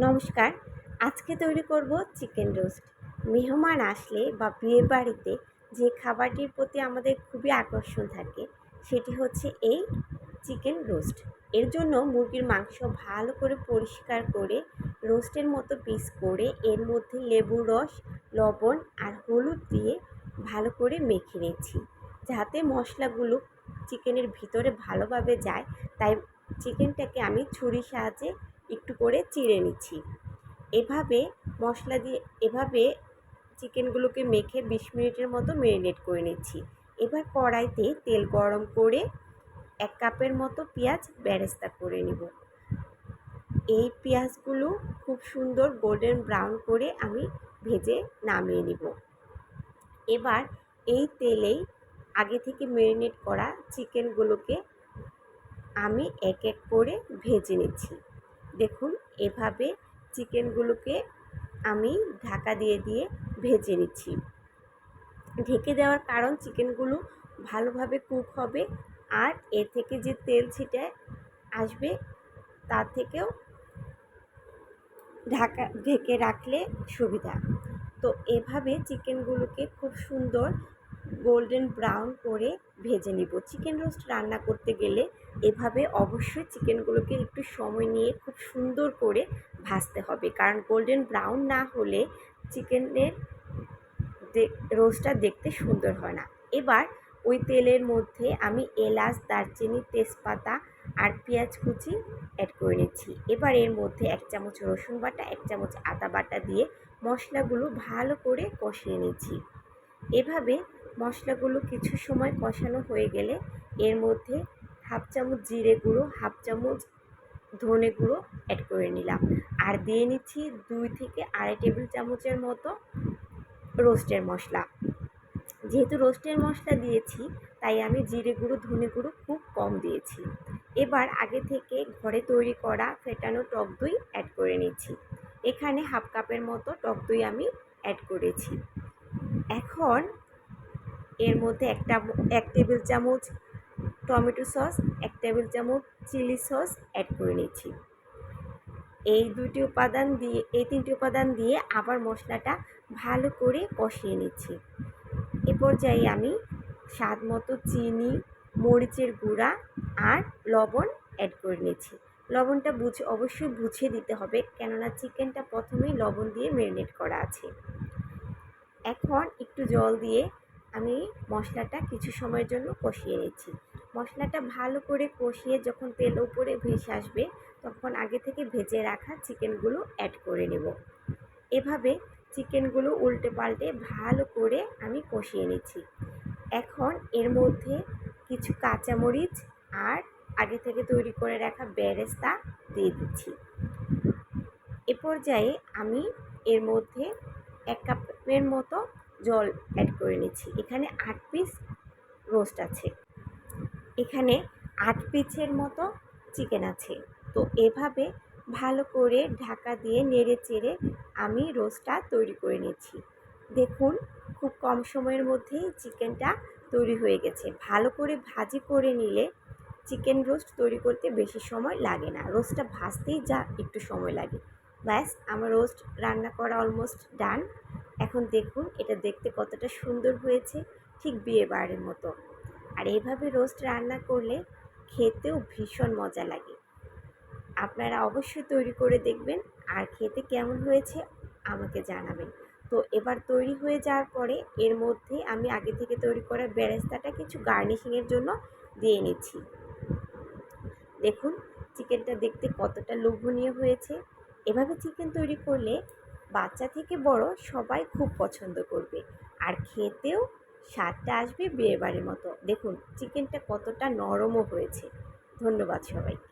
নমস্কার। আজকে তৈরি করব চিকেন রোস্ট। মেহমান আসলে বা বিয়েবাড়িতে যে খাবারটির প্রতি আমাদের খুবই আকর্ষণ থাকে সেটি হচ্ছে এই চিকেন রোস্ট। এর জন্য মুরগির মাংস ভালো করে পরিষ্কার করে রোস্টের মতো পিস করে এর মধ্যে লেবুর রস, লবণ আর হলুদ দিয়ে ভালো করে মেখে নিয়েছি, যাতে মশলাগুলো চিকেনের ভিতরে ভালোভাবে যায়। তাই চিকেনটাকে আমি ছুরির সাহায্যে একটু করে চিড়ে নিচ্ছি। এভাবে মশলা দিয়ে এভাবে চিকেনগুলোকে মেখে 20 মিনিটের মতো ম্যারিনেট করে নিচ্ছি। এবার কড়াইতে তেল গরম করে 1 কাপের মতো পেঁয়াজ বেরেস্তা করে নিব। এই পেঁয়াজগুলো খুব সুন্দর গোল্ডেন ব্রাউন করে আমি ভেজে নামিয়ে নিব। এবার এই তেলেই আগে থেকে ম্যারিনেট করা চিকেনগুলোকে আমি এক এক করে ভেজে নিচ্ছি। দেখুন, এভাবে চিকেনগুলোকে আমি ঢাকা দিয়ে দিয়ে ভেজে নিচ্ছি। ঢেকে দেওয়ার কারণ চিকেনগুলো ভালোভাবে কুক হবে আর এর থেকে যে তেল ছিটে আসবে তার থেকেও ঢেকে রাখলে সুবিধা। তো এভাবে চিকেনগুলোকে খুব সুন্দর গোল্ডেন ব্রাউন করে ভেজে নিব। চিকেন রোস্ট রান্না করতে গেলে এভাবে অবশ্যই চিকেনগুলোকে একটু সময় নিয়ে খুব সুন্দর করে ভাজতে হবে, কারণ গোল্ডেন ব্রাউন না হলে চিকেনের রোস্টটা দেখতে সুন্দর হয় না। এবার ওই তেলের মধ্যে আমি এলাচ, দারচিনি, তেজপাতা আর পেঁয়াজ কুচি অ্যাড করে নিচ্ছি। এবার এর মধ্যে 1 চামচ রসুন বাটা, 1 চামচ আদা বাটা দিয়ে মশলাগুলো ভালো করে কষিয়ে নিচ্ছি। এভাবে মশলাগুলো কিছু সময় কষানো হয়ে গেলে এর মধ্যে 1/2 চামচ জিরে গুঁড়ো, 1/2 চামচ ধনে গুঁড়ো অ্যাড করে নিলাম আর দিয়ে নিচ্ছি 2 থেকে 2.5 টেবিল চামচের মতো রোস্টের মশলা। যেহেতু রোস্টের মশলা দিয়েছি তাই আমি জিরে গুঁড়ো, ধনে গুঁড়ো খুব কম দিয়েছি। এবার আগে থেকে ঘরে তৈরি করা ফেটানো টক দই অ্যাড করে নিচ্ছি। এখানে 1/2 কাপের মতো টক দই আমি অ্যাড করেছি। এখন এর মধ্যে 1 টেবিল চামচ টমেটো সস, 1 টেবিল চামচ চিলি সস অ্যাড করে নিচ্ছি। এই 3টি উপাদান দিয়ে আবার মশলাটা ভালো করে কষিয়ে নিচ্ছি। এ পর্যায়ে আমি স্বাদ মতো চিনি, মরিচের গুঁড়া আর লবণ অ্যাড করে নিচ্ছি। লবণটা অবশ্যই বুঝে দিতে হবে, কেননা চিকেনটা প্রথমেই লবণ দিয়ে ম্যারিনেট করা আছে। এখন একটু জল দিয়ে আমি মশলাটা কিছু সময়ের জন্য কষিয়ে নিচ্ছি। মশলাটা ভালো করে কষিয়ে যখন তেল উপরে ভেসে আসবে তখন আগে থেকে ভেজে রাখা চিকেনগুলো অ্যাড করে নেব। এভাবে চিকেনগুলো উল্টে পাল্টে ভালো করে আমি কষিয়ে নিচ্ছি। এখন এর মধ্যে কিছু কাঁচামরিচ আর আগে থেকে তৈরি করে রাখা বেরেস্তা দিয়ে দিচ্ছি। এ পর্যায়ে আমি এর মধ্যে 1 কাপের মতো জল অ্যাড করে নিচ্ছি। এখানে 8 পিস রোস্ট আছে। এখানে 8 পিসের মতো চিকেন আছে। তো এভাবে ভালো করে ঢাকা দিয়ে নেড়ে চেড়ে আমি রোস্টটা তৈরি করে নিচ্ছি। দেখুন, খুব কম সময়ের মধ্যেই চিকেনটা তৈরি হয়ে গেছে। ভালো করে ভাজি করে নিলে চিকেন রোস্ট তৈরি করতে বেশি সময় লাগে না। রোস্টটা ভাজতেই যা একটু সময় লাগে। ব্যাস, আমার রোস্ট রান্না করা অলমোস্ট ডান। এখন দেখুন এটা দেখতে কতটা সুন্দর হয়েছে, ঠিক বিয়েবাড়ির মতো। আর এইভাবে রোস্ট রান্না করলে খেতেও ভীষণ মজা লাগে। আপনারা অবশ্যই তৈরি করে দেখবেন আর খেতে কেমন হয়েছে আমাকে জানাবেন। তো এবার তৈরি হয়ে যাওয়ার পরে এর মধ্যে আমি আগে থেকে তৈরি করা বেরেস্তাটা কিছু গার্নিশিংয়ের জন্য দিয়ে নিচ্ছি। দেখুন চিকেনটা দেখতে কতটা লোভনীয় হয়েছে। এভাবে চিকেন তৈরি করলে বাচ্চা থেকে বড় সবাই খুব পছন্দ করবে আর খেতেও স্বাদটা আসবে বিয়েবাড়ির মতো। দেখুন চিকেনটা কতটা নরমও হয়েছে। ধন্যবাদ সবাইকে।